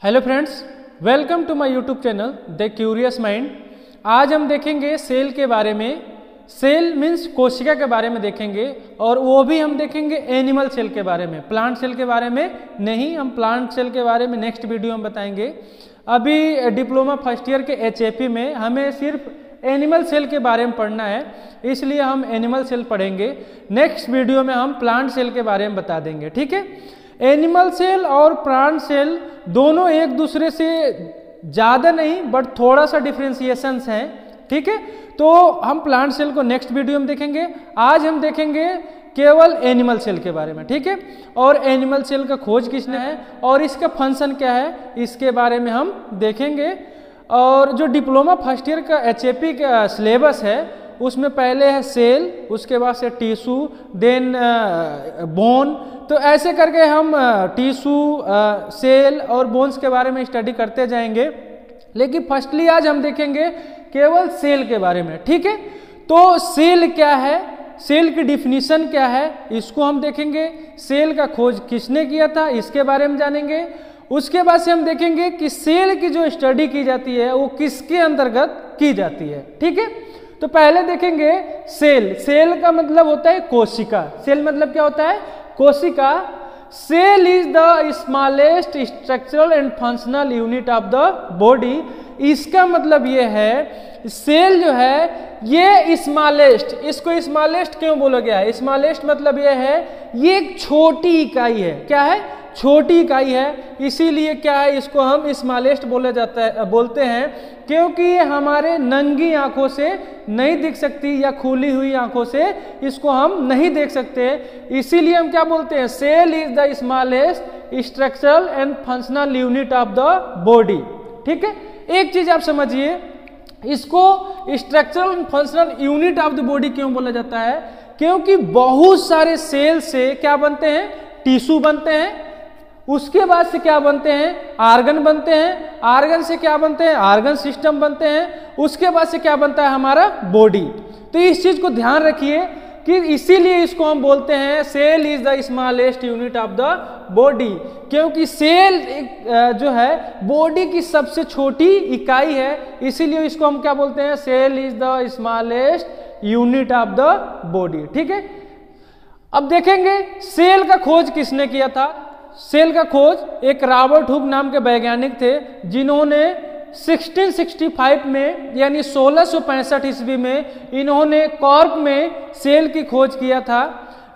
Hello friends, welcome to my YouTube channel the curious mind. आज हम देखेंगे cell के बारे में। सेल मीन्स कोशिका के बारे में देखेंगे, और वो भी हम देखेंगे एनिमल सेल के बारे में, प्लांट सेल के बारे में नहीं। हम प्लांट सेल के बारे में नेक्स्ट वीडियो में बताएंगे। अभी डिप्लोमा फर्स्ट ईयर के एचएपी में हमें सिर्फ एनिमल सेल के बारे में पढ़ना है, इसलिए हम एनिमल सेल पढ़ेंगे। नेक्स्ट वीडियो में हम प्लांट सेल के बारे में बता देंगे, ठीक है। एनिमल सेल और प्लांट सेल दोनों एक दूसरे से ज़्यादा नहीं बट थोड़ा सा डिफ्रेंसिएशंस हैं, ठीक है। तो हम प्लांट सेल को नेक्स्ट वीडियो में देखेंगे। आज हम देखेंगे केवल एनिमल सेल के बारे में, ठीक है। और एनिमल सेल का खोज किसने है और इसका फंक्शन क्या है, इसके बारे में हम देखेंगे। और जो डिप्लोमा फर्स्ट ईयर का एचएपी का सिलेबस है उसमें पहले है सेल, उसके बाद से टिश्यू, देन बोन। तो ऐसे करके हम टिश्यू, सेल और बोन्स के बारे में स्टडी करते जाएंगे। लेकिन फर्स्टली आज हम देखेंगे केवल सेल के बारे में, ठीक है। तो सेल क्या है, सेल की डिफिनीशन क्या है, इसको हम देखेंगे। सेल का खोज किसने किया था, इसके बारे में जानेंगे। उसके बाद से हम देखेंगे कि सेल की जो स्टडी की जाती है वो किसके अंतर्गत की जाती है, ठीक है। तो पहले देखेंगे सेल। सेल का मतलब होता है कोशिका। सेल मतलब क्या होता है, कोशिका। Cell is the smallest structural and functional unit of the body. इसका मतलब ये है सेल जो है ये स्मॉलेस्ट, इसको स्मॉलेस्ट क्यों बोला गया है, स्मॉलेस्ट मतलब ये है ये एक छोटी इकाई है। क्या है, छोटी इकाई है। इसीलिए क्या है, इसको हम स्मॉलेस्ट बोलते हैं क्योंकि ये हमारे नंगी आंखों से नहीं दिख सकती या खुली हुई आंखों से इसको हम नहीं देख सकते। इसीलिए हम क्या बोलते हैं, cell is the smallest structural and functional unit of the body, ठीक है। एक चीज आप समझिए, इसको structural and functional unit of the body क्यों बोला जाता है, क्योंकि बहुत सारे सेल से क्या बनते हैं, टिश्यू बनते हैं। उसके बाद से क्या बनते हैं, आर्गन बनते हैं। आर्गन से क्या बनते हैं, आर्गन सिस्टम बनते हैं। उसके बाद से क्या बनता है, हमारा बॉडी। तो इस चीज को ध्यान रखिए कि इसीलिए इसको हम बोलते हैं cell is the smallest unit of the body, क्योंकि सेल जो है बॉडी की सबसे छोटी इकाई है। इसीलिए इसको हम क्या बोलते हैं, cell is the smallest unit of the body, ठीक है। अब देखेंगे सेल का खोज किसने किया था। सेल का खोज एक रॉबर्ट हुक नाम के वैज्ञानिक थे, जिन्होंने 1665 में यानी 1665 ईस्वी में इन्होंने कॉर्क में सेल की खोज किया था।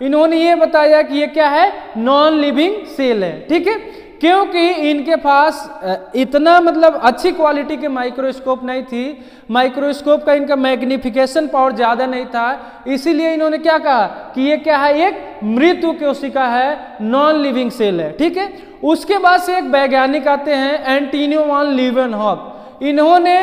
इन्होंने ये बताया कि ये क्या है, नॉन लिविंग सेल है, ठीक है। क्योंकि इनके पास इतना मतलब अच्छी क्वालिटी के माइक्रोस्कोप नहीं थी, माइक्रोस्कोप का इनका मैग्निफिकेशन पावर ज़्यादा नहीं था। इसीलिए इन्होंने क्या कहा कि ये क्या है, एक मृत कोशिका है, नॉन लिविंग सेल है, ठीक है। उसके बाद से एक वैज्ञानिक आते हैं एंटोनियो वान लीवेनहॉक। इन्होंने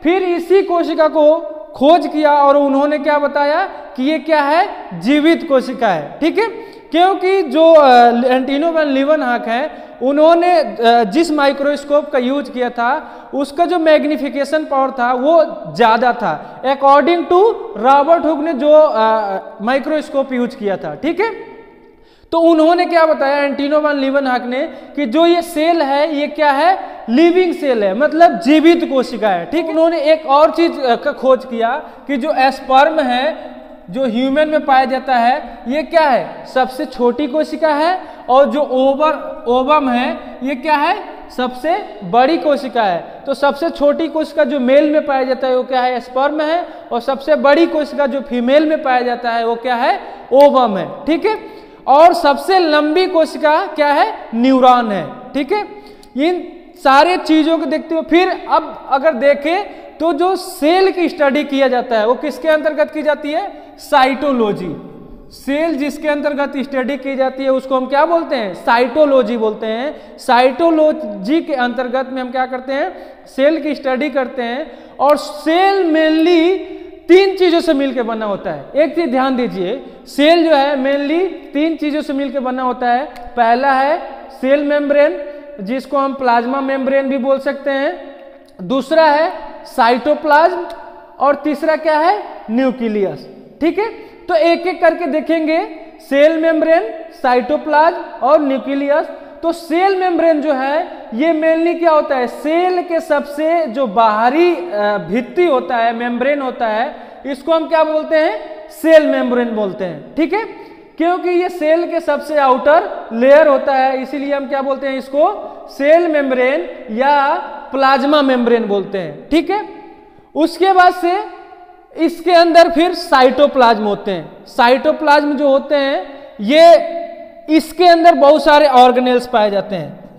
फिर इसी कोशिका को खोज किया और उन्होंने क्या बताया कि ये क्या है, जीवित कोशिका है, ठीक है। क्योंकि जो एंटोनियो वान लीवेनहॉक है उन्होंने जिस माइक्रोस्कोप का यूज किया था उसका जो मैग्निफिकेशन पावर था वो ज़्यादा था, अकॉर्डिंग टू रॉबर्ट हुक ने जो माइक्रोस्कोप यूज किया था, ठीक है। तो उन्होंने क्या बताया एंटोनियो वान लीवेनहॉक ने कि जो ये सेल है ये क्या है, लिविंग सेल है, मतलब जीवित कोशिका है, ठीक। उन्होंने एक और चीज का खोज किया कि जो स्पर्म है जो ह्यूमन में पाया जाता है ये क्या है, सबसे छोटी कोशिका है। और जो ओवम है ये क्या है, सबसे बड़ी कोशिका है। तो सबसे छोटी कोशिका जो मेल में पाया जाता है वो क्या है, स्पर्म है। और सबसे बड़ी कोशिका जो फीमेल में पाया जाता है वो क्या है, ओवम है, ठीक है। और सबसे लंबी कोशिका क्या है, न्यूरॉन है, ठीक है। इन सारे चीजों को देखते हुए फिर अब अगर देखें तो जो सेल की स्टडी किया जाता है वो किसके अंतर्गत की जाती है, साइटोलॉजी। सेल जिसके अंतर्गत स्टडी की जाती है उसको हम क्या बोलते हैं, साइटोलॉजी बोलते हैं। साइटोलॉजी के अंतर्गत में हम क्या करते हैं, सेल की स्टडी करते हैं। और सेल मेनली 3 चीजों से मिलकर बना होता है। एक चीज ध्यान दीजिए, सेल जो है मेनली 3 चीजों से मिलकर बना होता है। पहला है सेल मेम्ब्रेन, जिसको हम प्लाज्मा मेम्ब्रेन भी बोल सकते हैं। दूसरा है साइटोप्लाज्म और तीसरा क्या है, न्यूक्लियस, ठीक है। तो एक एक करके देखेंगे, सेल मेम्ब्रेन, साइटोप्लाज्म और न्यूक्लियस। तो सेल मेम्ब्रेन जो है ये मेनली क्या होता है, सेल के सबसे जो बाहरी भित्ति होता है, मेम्ब्रेन होता है, इसको हम क्या बोलते हैं, सेल मेम्ब्रेन बोलते हैं। ठीक है, क्योंकि ये सेल के सबसे आउटर लेयर होता है, इसीलिए हम क्या बोलते हैं इसको, सेल मेम्ब्रेन या प्लाज्मा मेम्ब्रेन बोलते हैं। ठीक है, उसके बाद से इसके अंदर फिर साइटोप्लाज्म होते हैं। साइटोप्लाज्म जो होते हैं ये इसके अंदर बहुत सारे ऑर्गेनेल्स पाए जाते हैं।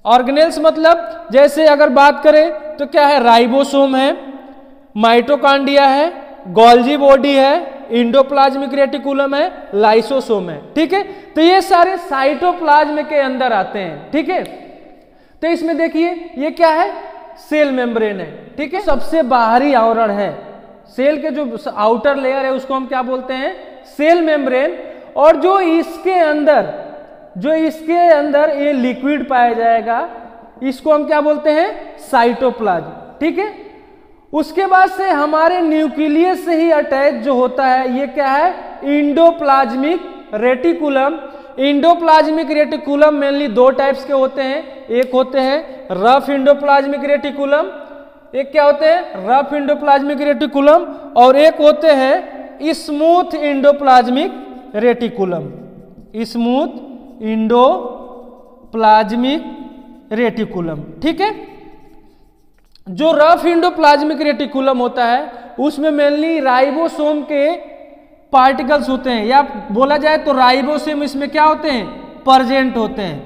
ऑर्गेनेल्स मतलब जैसे अगर बात करें तो क्या है, राइबोसोम है, माइटोकांड्रिया है, गोल्जी बॉडी है, इंडोप्लाज्मिक रेटिकुलम है, लाइसोसोम है। ठीक है, तो ये सारे साइटोप्लाज्म के अंदर आते हैं। ठीक है, तो इसमें देखिए ये क्या है, सेल मेम्ब्रेन है। ठीक है, सबसे बाहरी आवरण है, सेल के जो आउटर लेयर है उसको हम क्या बोलते हैं, सेल मेम्ब्रेन। और जो इसके अंदर ये लिक्विड पाया जाएगा इसको हम क्या बोलते हैं, साइटोप्लाज्म। ठीक है, उसके बाद से हमारे न्यूक्लियस से ही अटैच जो होता है ये क्या है, endoplasmic reticulum. Endoplasmic reticulum mainly दो टाइप्स के होते हैं, एक होते हैं रफ इंडोप्लाज्मिक रेटिकुलम, एक क्या होते हैं, रफ इंडोप्लाज्मिक रेटिकुलम, और एक होते हैं smooth endoplasmic reticulum. Smooth endoplasmic reticulum. ठीक है, जो रफ इंडोप्लाज्मिक रेटिकुलम होता है उसमें मेनली राइबोसोम के पार्टिकल्स होते हैं, या बोला जाए तो राइबोसोम इसमें क्या होते हैं, प्रेजेंट होते हैं।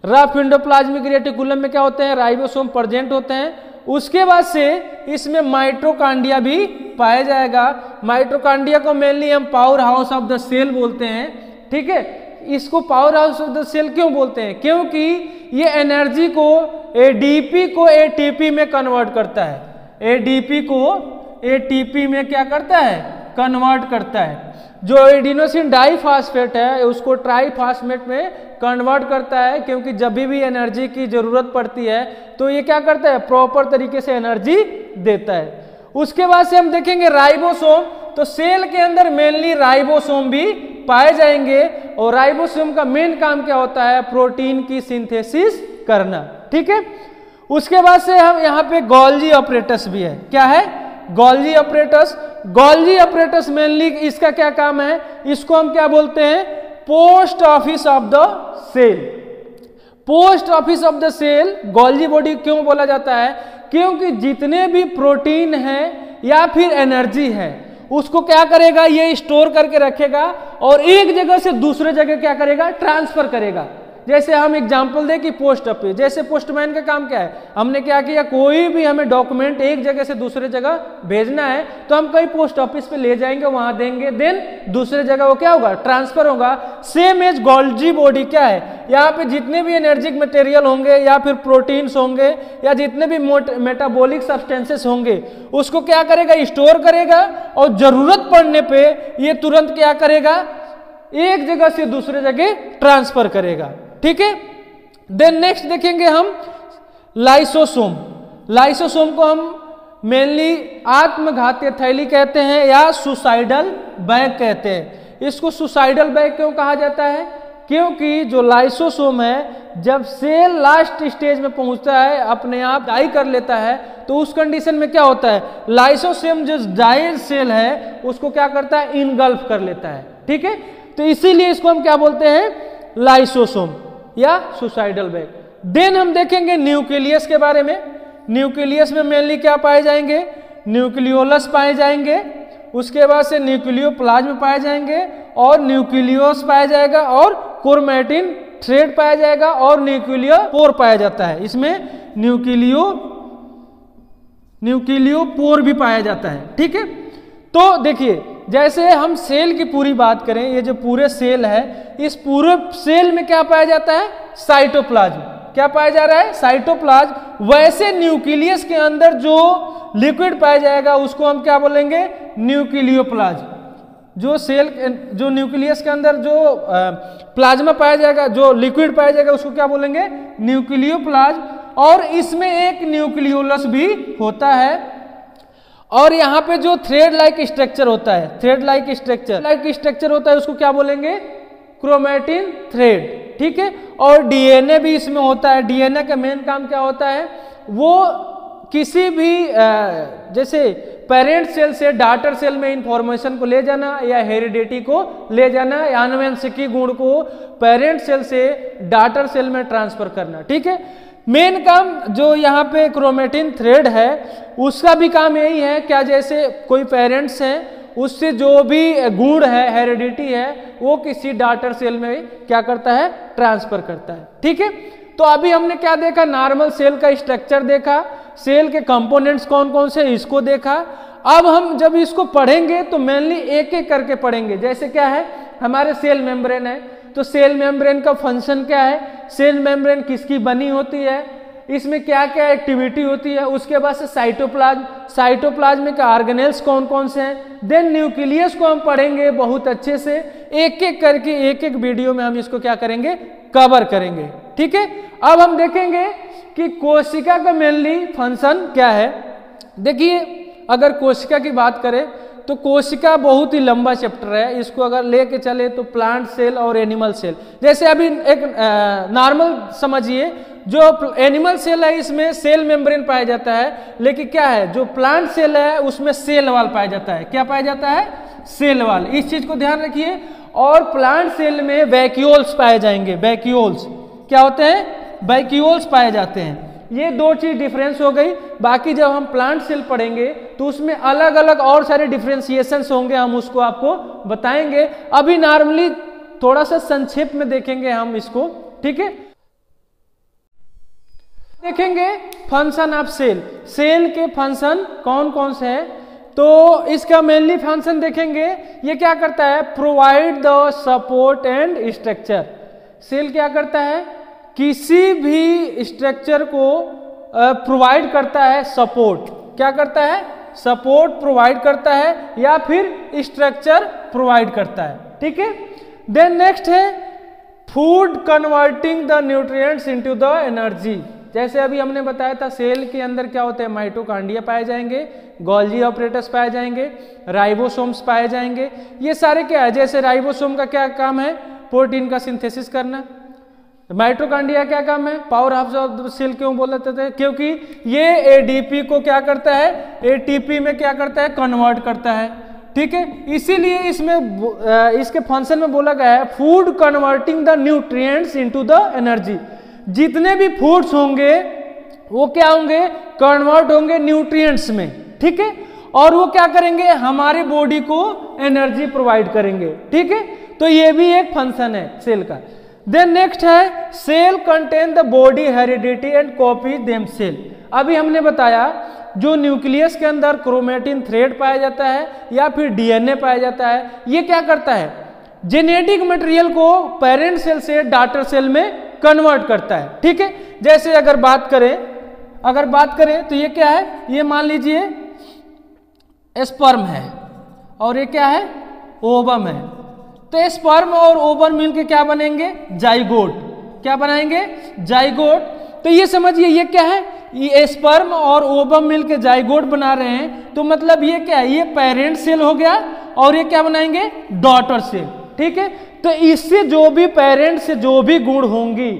रफ इंडोप्लाज्मिक रेटिकुलम में क्या होते हैं, राइबोसोम प्रेजेंट होते हैं। उसके बाद से इसमें माइटोकांड्रिया भी पाया जाएगा। माइटोकांड्रिया को मेनली हम power house of the cell बोलते हैं। ठीक है, इसको power house of the cell क्यों बोलते हैं, क्योंकि ये एनर्जी को एडीपी को एटीपी में कन्वर्ट करता है। एडीपी को एटीपी में क्या करता है, कन्वर्ट करता है। जो एडिनोसिन डाइफॉस्फेट है उसको ट्राइफॉस्फेट में कन्वर्ट करता है, क्योंकि जब भी एनर्जी की जरूरत पड़ती है तो ये क्या करता है, प्रॉपर तरीके से एनर्जी देता है। उसके बाद से हम देखेंगे राइबोसोम, तो सेल के अंदर मेनली राइबोसोम भी पाए जाएंगे, और राइबोसोम का मेन काम क्या होता है, प्रोटीन की सिंथेसिस करना। ठीक है, उसके बाद से हम यहाँ पे गोल्जी ऑपरेटस भी है। क्या है, Golgi apparatus. Golgi apparatus mainly इसका क्या काम है, इसको हम क्या बोलते हैं, post office of the cell. Post office of the cell Golgi body क्यों बोला जाता है, क्योंकि जितने भी प्रोटीन है या फिर एनर्जी है उसको क्या करेगा, ये स्टोर करके रखेगा और एक जगह से दूसरे जगह क्या करेगा, ट्रांसफर करेगा। जैसे हम एग्जांपल दें कि पोस्ट ऑफिस, जैसे पोस्टमैन का काम क्या है, हमने क्या किया, कोई भी हमें डॉक्यूमेंट एक जगह से दूसरे जगह भेजना है तो हम कहीं पोस्ट ऑफिस पे ले जाएंगे, वहां देंगे, देन दूसरे जगह वो क्या होगा, ट्रांसफर होगा। सेम एज गोल्जी बॉडी क्या है, यहाँ पे जितने भी एनर्जिक मटेरियल होंगे या फिर प्रोटीन्स होंगे या जितने भी मेटाबॉलिक सब्सटेंसेस होंगे उसको क्या करेगा, स्टोर करेगा, और जरूरत पड़ने पे ये तुरंत क्या करेगा, एक जगह से दूसरे जगह ट्रांसफर करेगा। ठीक है, देन नेक्स्ट देखेंगे हम लाइसोसोम। लाइसोसोम को हम मेनली आत्मघाती थैली कहते हैं या सुसाइडल बैग कहते हैं। इसको सुसाइडल बैग क्यों कहा जाता है, क्योंकि जो लाइसोसोम है जब सेल लास्ट स्टेज में पहुंचता है, अपने आप डाई कर लेता है, तो उस कंडीशन में क्या होता है, लाइसोसोम जो डाई सेल है उसको क्या करता है, इनगल्फ कर लेता है। ठीक है, तो इसीलिए इसको हम क्या बोलते हैं, लाइसोसोम या सुसाइडल बैग। देन हम देखेंगे न्यूक्लियस के बारे में। न्यूक्लियस में मेनली क्या पाए जाएंगे, न्यूक्लियोलस पाए जाएंगे, उसके बाद से न्यूक्लियोप्लाज्म पाए जाएंगे, और न्यूक्लियोस पाया जाएगा, और क्रोमैटिन थ्रेड पाया जाएगा, और न्यूक्लियोपोर पाया जाता है। इसमें न्यूक्लियोपोर भी पाया जाता है। ठीक है, तो देखिए जैसे हम सेल की पूरी बात करें, ये जो पूरे सेल है, इस पूरे सेल में क्या पाया जाता है, साइटोप्लाज्म। क्या पाया जा रहा है, साइटोप्लाज्म। वैसे न्यूक्लियस के अंदर जो लिक्विड पाया जाएगा उसको हम क्या बोलेंगे, न्यूक्लियोप्लाज्म। जो न्यूक्लियस के अंदर जो प्लाज्मा पाया जाएगा, जो लिक्विड पाया जाएगा उसको क्या बोलेंगे, न्यूक्लियोप्लाज्म। और इसमें एक न्यूक्लियोलस भी होता है, और यहाँ पे जो थ्रेड लाइक स्ट्रक्चर होता है, थ्रेड लाइक स्ट्रक्चर होता है उसको क्या बोलेंगे, क्रोमैटिन थ्रेड। ठीक है। और डीएनए भी इसमें होता है। डीएनए का मेन काम क्या होता है, वो किसी भी जैसे पेरेंट सेल से डॉटर सेल में इंफॉर्मेशन को ले जाना या हेरिडिटी को ले जाना या आनुवंशिकी गुण को पेरेंट सेल से डॉटर सेल में ट्रांसफर करना, ठीक है। मेन काम जो यहाँ पे क्रोमेटिन थ्रेड है उसका भी काम यही है, क्या जैसे कोई पेरेंट्स हैं उससे जो भी गुण है हेरिडिटी है वो किसी डॉटर सेल में क्या करता है, ट्रांसफर करता है, ठीक है। तो अभी हमने क्या देखा, नॉर्मल सेल का स्ट्रक्चर देखा, सेल के कंपोनेंट्स कौन कौन से इसको देखा। अब हम जब इसको पढ़ेंगे तो मेनली एक एक करके पढ़ेंगे। जैसे क्या है, हमारे सेल मेम्ब्रेन है, तो सेल मेम्ब्रेन का फंक्शन क्या है, सेल मेम्ब्रेन किसकी बनी होती है, इसमें क्या क्या एक्टिविटी होती है, उसके बाद से साइटोप्लाज्म, साइटोप्लाज्म के ऑर्गेनेल्स कौन कौन से हैं, देन न्यूक्लियस को हम पढ़ेंगे बहुत अच्छे से, एक एक करके एक एक वीडियो में हम इसको क्या करेंगे, कवर करेंगे, ठीक है। अब हम देखेंगे कि कोशिका का मेनली फंक्शन क्या है। देखिए अगर कोशिका की बात करें तो कोशिका बहुत ही लंबा चैप्टर है, इसको अगर लेके चले तो प्लांट सेल और एनिमल सेल। जैसे अभी एक नॉर्मल समझिए, जो एनिमल सेल है इसमें सेल मेम्ब्रेन पाया जाता है, लेकिन क्या है जो प्लांट सेल है उसमें सेल वॉल पाया जाता है। क्या पाया जाता है, सेल वॉल, इस चीज को ध्यान रखिए। और प्लांट सेल में वैक्यूल्स पाए जाएंगे, वैक्यूल्स क्या होते हैं, वैक्यूल्स पाए जाते हैं। ये दो चीज डिफरेंस हो गई। बाकी जब हम प्लांट सेल पढ़ेंगे तो उसमें अलग अलग और सारे डिफरेंशिएशंस होंगे, हम उसको आपको बताएंगे। अभी नॉर्मली थोड़ा सा संक्षेप में देखेंगे हम इसको, ठीक है। देखेंगे फंक्शन ऑफ सेल, सेल के फंक्शन कौन कौन से हैं। तो इसका मेनली फंक्शन देखेंगे, ये क्या करता है, provide the support and structure. Cell क्या करता है, किसी भी स्ट्रक्चर को प्रोवाइड करता है, सपोर्ट क्या करता है, सपोर्ट प्रोवाइड करता है या फिर स्ट्रक्चर प्रोवाइड करता है, ठीक है। देन नेक्स्ट है food converting the nutrients into the energy. जैसे अभी हमने बताया था सेल के अंदर क्या होता है, माइटोकॉन्ड्रिया पाए जाएंगे, गोल्जी ऑपरेटर्स पाए जाएंगे, राइबोसोम्स पाए जाएंगे। ये सारे क्या है, जैसे राइबोसोम का क्या काम है, प्रोटीन का सिंथेसिस करना। माइटोकॉन्ड्रिया क्या काम है, power house of the cell क्यों बोलते थे, क्योंकि ये एडीपी को क्या करता है, एटीपी में क्या करता है, कन्वर्ट करता है, ठीक है। इसीलिए इसमें इसके फंक्शन में बोला गया है food converting the nutrients into the energy. जितने भी फूड्स होंगे वो क्या होंगे, कन्वर्ट होंगे न्यूट्रिएंट्स में, ठीक है। और वो क्या करेंगे, हमारे बॉडी को एनर्जी प्रोवाइड करेंगे, ठीक है। तो ये भी एक फंक्शन है सेल का। देन नेक्स्ट है cell contain the body heredity and copy them cell. अभी हमने बताया जो न्यूक्लियस के अंदर क्रोमेटिन थ्रेड पाया जाता है या फिर डीएनए पाया जाता है, ये क्या करता है, जेनेटिक मटेरियल को पेरेंट सेल से डॉटर सेल में कन्वर्ट करता है, ठीक है। जैसे अगर बात करें तो ये क्या है, ये मान लीजिए स्पर्म है और ये क्या है, ओवम है। तो स्पर्म और ओवम मिलके क्या बनेंगे, जाइगोट। क्या बनाएंगे, जाइगोट। तो ये समझिए ये क्या है, ये स्पर्म और ओवम मिलके जाइगोट बना रहे हैं। तो मतलब ये क्या है, ये पेरेंट सेल हो गया और ये क्या बनाएंगे, डॉटर सेल, ठीक है। तो इससे जो भी पेरेंट से जो भी गुण होंगी,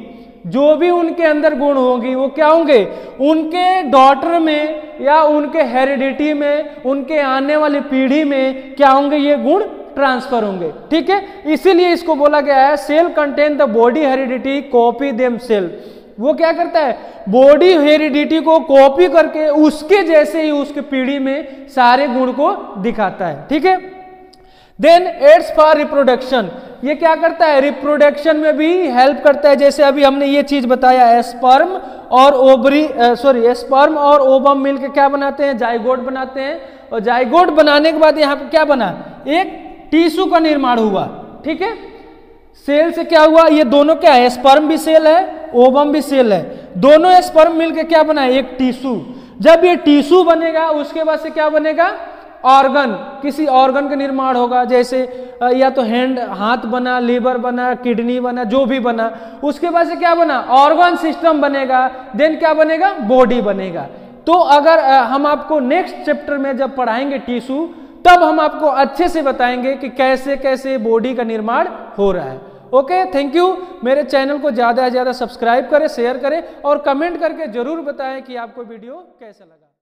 जो भी उनके अंदर गुण होंगी वो क्या होंगे, उनके डॉटर में या उनके हेरिडिटी में, उनके आने वाली पीढ़ी में क्या होंगे, ये गुण ट्रांसफर होंगे, ठीक है। इसीलिए इसको बोला गया है cell contain the body heredity copy them cell. वो क्या करता है, बॉडी हेरिडिटी को कॉपी करके उसके जैसे ही उसके पीढ़ी में सारे गुण को दिखाता है, ठीक है। देन एड्स फॉर रिप्रोडक्शन, ये क्या करता है, रिप्रोडक्शन में भी हेल्प करता है। जैसे अभी हमने ये चीज बताया, स्पर्म और ओवम मिलकर क्या बनाते हैं, जाइगोट बनाते हैं। और जाइगोट बनाने के बाद यहाँ पे क्या बना, एक टिश्यू का निर्माण हुआ, ठीक है। सेल से क्या हुआ, ये दोनों क्या है, स्पर्म भी सेल है, ओवम भी सेल है, दोनों स्पर्म मिलकर क्या बना, एक टिश्यू। जब ये टिश्यू बनेगा उसके बाद से क्या बनेगा, ऑर्गन, किसी ऑर्गन का निर्माण होगा। जैसे या तो हैंड, हाथ बना, लीवर बना, किडनी बना, जो भी बना, उसके बाद से क्या बना, ऑर्गन सिस्टम बनेगा। देन क्या बनेगा, बॉडी बनेगा। तो अगर हम आपको नेक्स्ट चैप्टर में जब पढ़ाएंगे टिश्यू, तब हम आपको अच्छे से बताएंगे कि कैसे कैसे बॉडी का निर्माण हो रहा है। Okay, thank you. मेरे चैनल को ज़्यादा से ज़्यादा सब्सक्राइब करें, शेयर करें और कमेंट करके ज़रूर बताएं कि आपको वीडियो कैसा लगा।